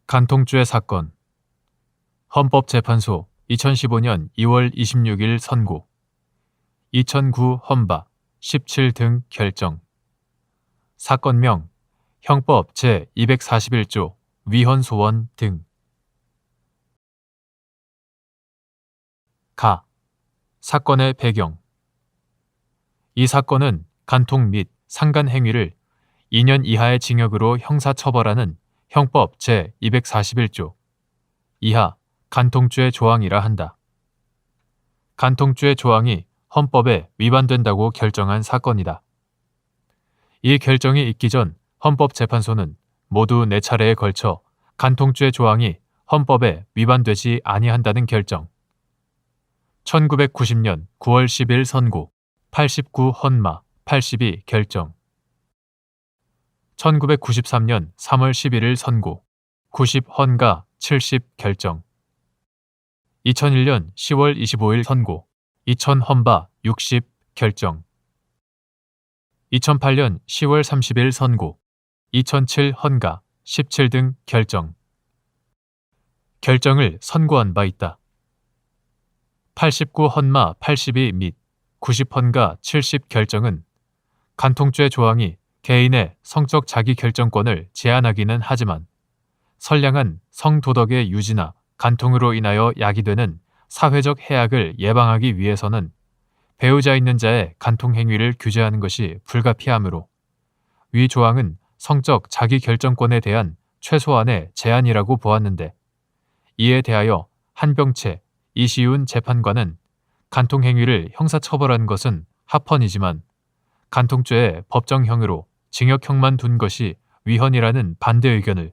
간통죄 사건. 헌법재판소 2015년 2월 26일 선고. 2009 헌바 17 등 결정. 사건명 형법 제241조 위헌소원 등. 가. 사건의 배경. 이 사건은 간통 및 상간 행위를 2년 이하의 징역으로 형사처벌하는 형법 제241조 이하 간통죄 조항이라 한다. 간통죄 조항이 헌법에 위반된다고 결정한 사건이다. 이 결정이 있기 전 헌법재판소는 모두 4차례에 걸쳐 간통죄 조항이 헌법에 위반되지 아니한다는 결정, 1990년 9월 10일 선고, 89 헌마 82 결정, 1993년 3월 11일 선고, 90 헌가 70 결정, 2001년 10월 25일 선고, 2000 헌바 60 결정, 2008년 10월 30일 선고, 2007 헌가 17 등 결정. 결정을 선고한 바 있다. 89 헌마 82 및 90 헌가 70 결정은 간통죄 조항이 개인의 성적 자기결정권을 제한하기는 하지만 선량한 성도덕의 유지나 간통으로 인하여 야기되는 사회적 해악을 예방하기 위해서는 배우자 있는 자의 간통 행위를 규제하는 것이 불가피하므로 위 조항은 성적 자기결정권에 대한 최소한의 제한이라고 보았는데, 이에 대하여 한병채, 이시윤 재판관은 간통 행위를 형사처벌한 것은 합헌이지만 간통죄의 법정형으로 징역형만 둔 것이 위헌이라는 반대 의견을,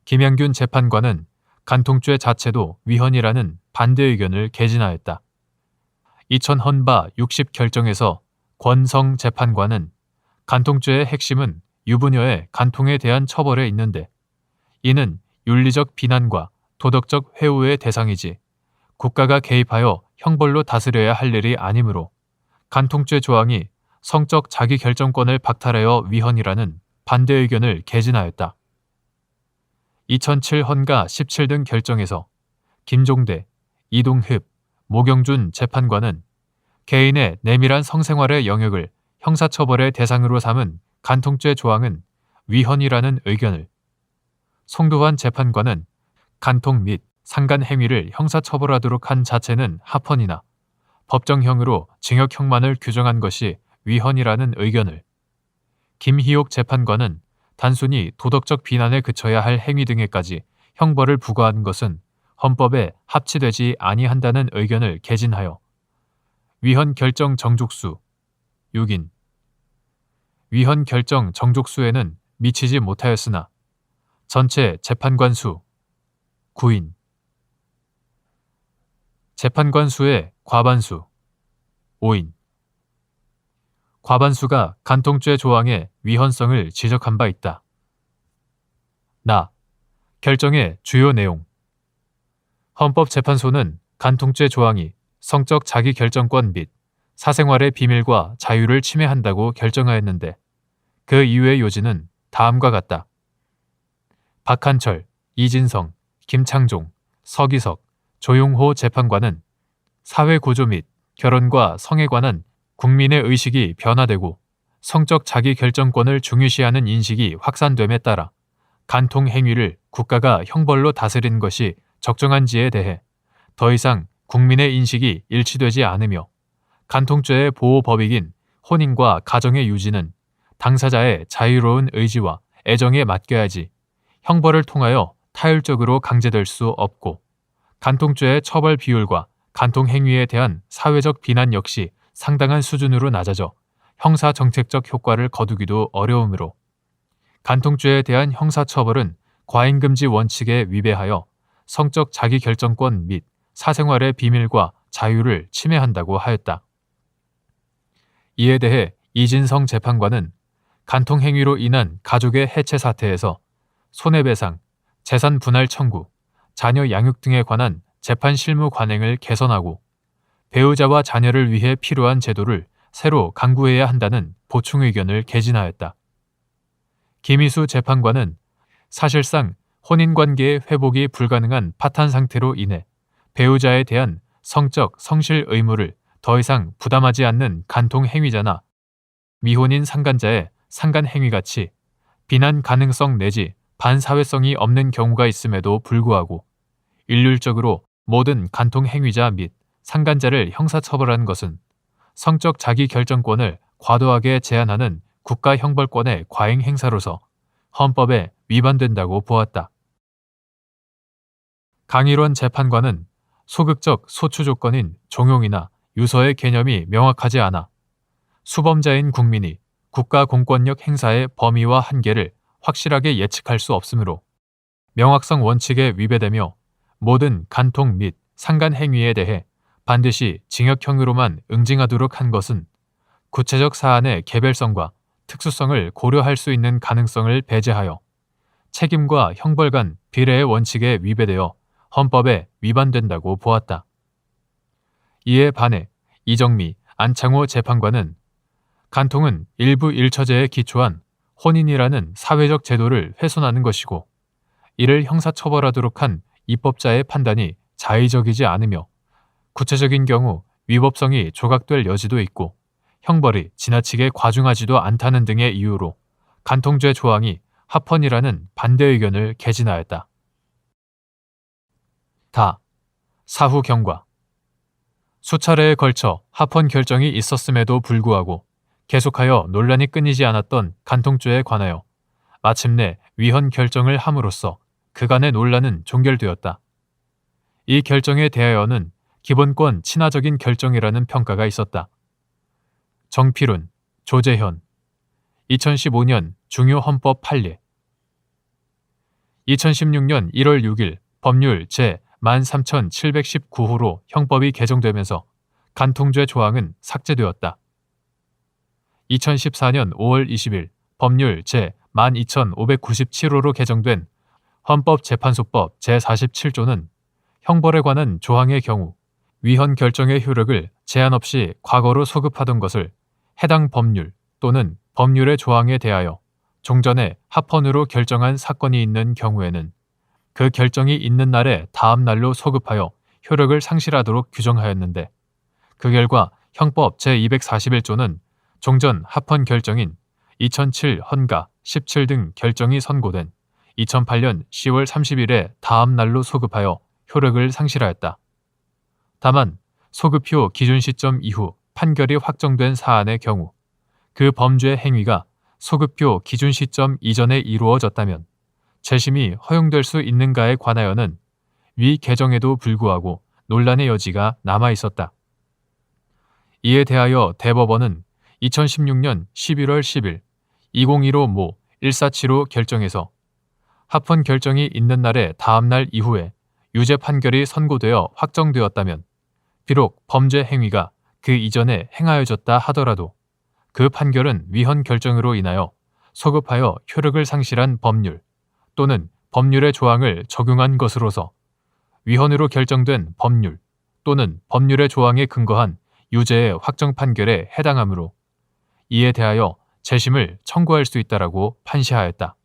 김양균 재판관은 간통죄 자체도 위헌이라는 반대 의견을 개진하였다. 2000 헌바 60 결정에서 권성 재판관은 간통죄의 핵심은 유부녀의 간통에 대한 처벌에 있는데 이는 윤리적 비난과 도덕적 회유의 대상이지 국가가 개입하여 형벌로 다스려야 할 일이 아니므로 간통죄 조항이 성적 자기결정권을 박탈하여 위헌이라는 반대 의견을 개진하였다. 2007 헌가 17 등 결정에서 김종대, 이동흡, 모경준 재판관은 개인의 내밀한 성생활의 영역을 형사처벌의 대상으로 삼은 간통죄 조항은 위헌이라는 의견을, 송도환 재판관은 간통 및 상간 행위를 형사처벌하도록 한 자체는 합헌이나 법정형으로 징역형만을 규정한 것이 위헌이라는 의견을, 김희옥 재판관은 단순히 도덕적 비난에 그쳐야 할 행위 등에까지 형벌을 부과하는 것은 헌법에 합치되지 아니한다는 의견을 개진하여 위헌 결정 정족수 6인, 위헌 결정 정족수에는 미치지 못하였으나 전체 재판관 수 9인, 재판관 수의 과반수 5인, 과반수가 간통죄 조항의 위헌성을 지적한 바 있다. 결정의 주요 내용. 헌법재판소는 간통죄 조항이 성적 자기결정권 및 사생활의 비밀과 자유를 침해한다고 결정하였는데 그 이유의 요지는 다음과 같다. 박한철, 이진성, 김창종, 서기석, 조용호 재판관은 사회구조 및 결혼과 성에 관한 국민의 의식이 변화되고 성적 자기결정권을 중요시하는 인식이 확산됨에 따라 간통 행위를 국가가 형벌로 다스리는 것이 적정한지에 대해 더 이상 국민의 인식이 일치되지 않으며 간통죄의 보호법익인 혼인과 가정의 유지는 당사자의 자유로운 의지와 애정에 맡겨야지 형벌을 통하여 타율적으로 강제될 수 없고 간통죄의 처벌 비율과 간통 행위에 대한 사회적 비난 역시 상당한 수준으로 낮아져 형사정책적 효과를 거두기도 어려우므로 간통죄에 대한 형사처벌은 과잉금지 원칙에 위배하여 성적 자기결정권 및 사생활의 비밀과 자유를 침해한다고 하였다. 이에 대해 이진성 재판관은 간통행위로 인한 가족의 해체 사태에서 손해배상, 재산 분할 청구, 자녀 양육 등에 관한 재판 실무 관행을 개선하고 배우자와 자녀를 위해 필요한 제도를 새로 강구해야 한다는 보충 의견을 개진하였다. 김희수 재판관은 사실상 혼인관계의 회복이 불가능한 파탄 상태로 인해 배우자에 대한 성적 성실 의무를 더 이상 부담하지 않는 간통 행위자나 미혼인 상간자의 상간 행위같이 비난 가능성 내지 반사회성이 없는 경우가 있음에도 불구하고 일률적으로 모든 간통 행위자 및 상간자를 형사처벌하는 것은 성적 자기결정권을 과도하게 제한하는 국가 형벌권의 과잉 행사로서 헌법에 위반된다고 보았다. 강일원 재판관은 소극적 소추 조건인 종용이나 유서의 개념이 명확하지 않아 수범자인 국민이 국가 공권력 행사의 범위와 한계를 확실하게 예측할 수 없으므로 명확성 원칙에 위배되며 모든 간통 및 상간 행위에 대해 반드시 징역형으로만 응징하도록 한 것은 구체적 사안의 개별성과 특수성을 고려할 수 있는 가능성을 배제하여 책임과 형벌 간 비례의 원칙에 위배되어 헌법에 위반된다고 보았다. 이에 반해 이정미, 안창호 재판관은 간통은 일부 일처제에 기초한 혼인이라는 사회적 제도를 훼손하는 것이고 이를 형사처벌하도록 한 입법자의 판단이 자의적이지 않으며 구체적인 경우 위법성이 조각될 여지도 있고 형벌이 지나치게 과중하지도 않다는 등의 이유로 간통죄 조항이 합헌이라는 반대 의견을 개진하였다. 사후 경과. 수차례에 걸쳐 합헌 결정이 있었음에도 불구하고 계속하여 논란이 끊이지 않았던 간통죄에 관하여 마침내 위헌 결정을 함으로써 그간의 논란은 종결되었다. 이 결정에 대하여는 기본권 친화적인 결정이라는 평가가 있었다. 정필훈, 조재현, 2015년 중요헌법 판례 2016년 1월 6일 법률 제13719호로 형법이 개정되면서 간통죄 조항은 삭제되었다. 2014년 5월 20일 법률 제12597호로 개정된 헌법재판소법 제47조는 형벌에 관한 조항의 경우 위헌 결정의 효력을 제한 없이 과거로 소급하던 것을 해당 법률 또는 법률의 조항에 대하여 종전에 합헌으로 결정한 사건이 있는 경우에는 그 결정이 있는 날의 다음 날로 소급하여 효력을 상실하도록 규정하였는데 그 결과 형법 제241조는 종전 합헌 결정인 2007 헌가 17 등 결정이 선고된 2008년 10월 30일에 다음 날로 소급하여 효력을 상실하였다. 다만 소급효 기준 시점 이후 판결이 확정된 사안의 경우 그 범죄 행위가 소급효 기준 시점 이전에 이루어졌다면 재심이 허용될 수 있는가에 관하여는 위 개정에도 불구하고 논란의 여지가 남아 있었다. 이에 대하여 대법원은 2016년 11월 10일 2015 모 1475 결정에서 합헌 결정이 있는 날의 다음 날 이후에 유죄 판결이 선고되어 확정되었다면 비록 범죄 행위가 그 이전에 행하여졌다 하더라도 그 판결은 위헌 결정으로 인하여 소급하여 효력을 상실한 법률 또는 법률의 조항을 적용한 것으로서 위헌으로 결정된 법률 또는 법률의 조항에 근거한 유죄의 확정 판결에 해당하므로 이에 대하여 재심을 청구할 수 있다라고 판시하였다.